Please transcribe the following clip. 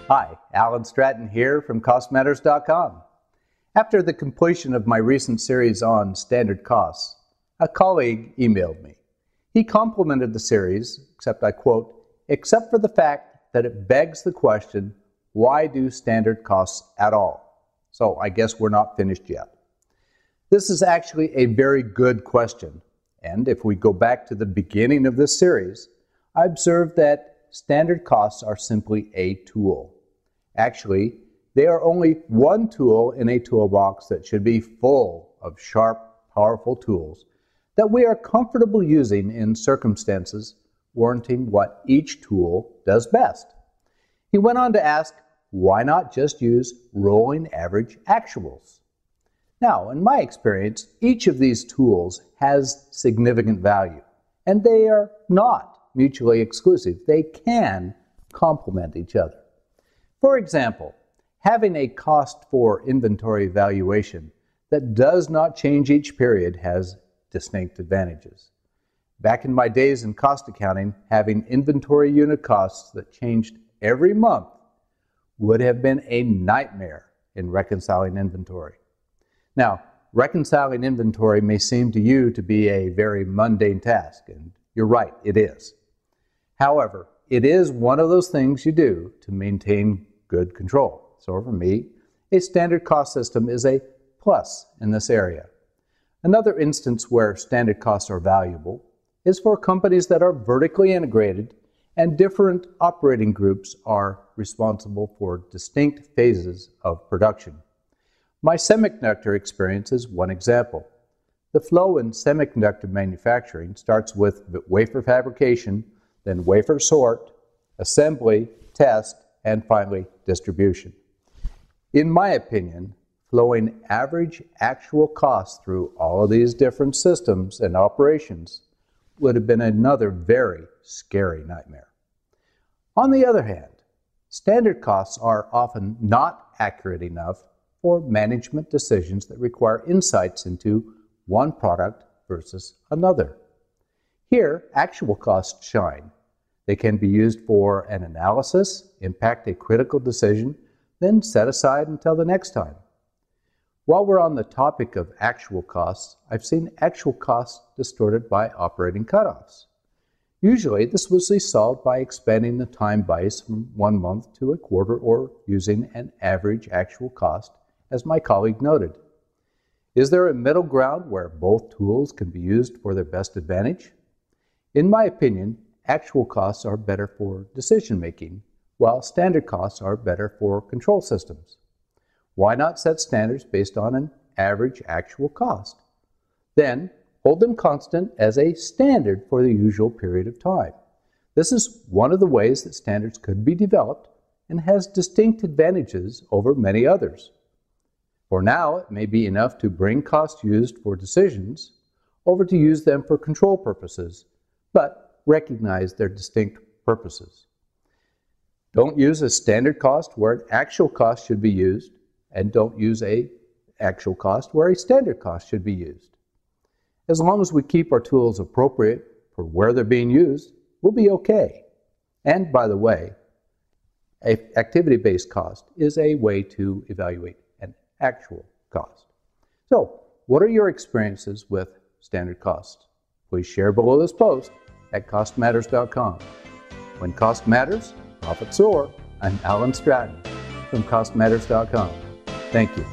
Hi, Alan Stratton here from CostMatters.com. After the completion of my recent series on standard costs, a colleague emailed me. He complimented the series, except I quote, "except for the fact that it begs the question, why do standard costs at all?" So I guess we're not finished yet. This is actually a very good question, and if we go back to the beginning of this series, I observed that standard costs are simply a tool. Actually, they are only one tool in a toolbox that should be full of sharp, powerful tools that we are comfortable using in circumstances warranting what each tool does best. He went on to ask, why not just use rolling average actuals? Now, in my experience, each of these tools has significant value, and they are not mutually exclusive. They can complement each other. For example, having a cost for inventory valuation that does not change each period has distinct advantages. Back in my days in cost accounting, having inventory unit costs that changed every month would have been a nightmare in reconciling inventory. Now, reconciling inventory may seem to you to be a very mundane task, and you're right, it is. However, it is one of those things you do to maintain good control. So for me, a standard cost system is a plus in this area. Another instance where standard costs are valuable is for companies that are vertically integrated and different operating groups are responsible for distinct phases of production. My semiconductor experience is one example. The flow in semiconductor manufacturing starts with wafer fabrication, then wafer sort, assembly, test, and finally distribution. In my opinion, flowing average actual costs through all of these different systems and operations would have been another very scary nightmare. On the other hand, standard costs are often not accurate enough for management decisions that require insights into one product versus another. Here, actual costs shine. They can be used for an analysis, impact a critical decision, then set aside until the next time. While we're on the topic of actual costs, I've seen actual costs distorted by operating cutoffs. Usually, this was solved by expanding the time bias from 1 month to a quarter or using an average actual cost, as my colleague noted. Is there a middle ground where both tools can be used for their best advantage? In my opinion, actual costs are better for decision making, while standard costs are better for control systems. Why not set standards based on an average actual cost? Then, hold them constant as a standard for the usual period of time. This is one of the ways that standards could be developed and has distinct advantages over many others. For now, it may be enough to bring costs used for decisions over to use them for control purposes, but recognize their distinct purposes. Don't use a standard cost where an actual cost should be used, and don't use an actual cost where a standard cost should be used. As long as we keep our tools appropriate for where they're being used, we'll be okay. And by the way, an activity-based cost is a way to evaluate an actual cost. So, what are your experiences with standard costs? Please share below this post at CostMatters.com. When cost matters, profits soar. I'm Alan Stratton from CostMatters.com. Thank you.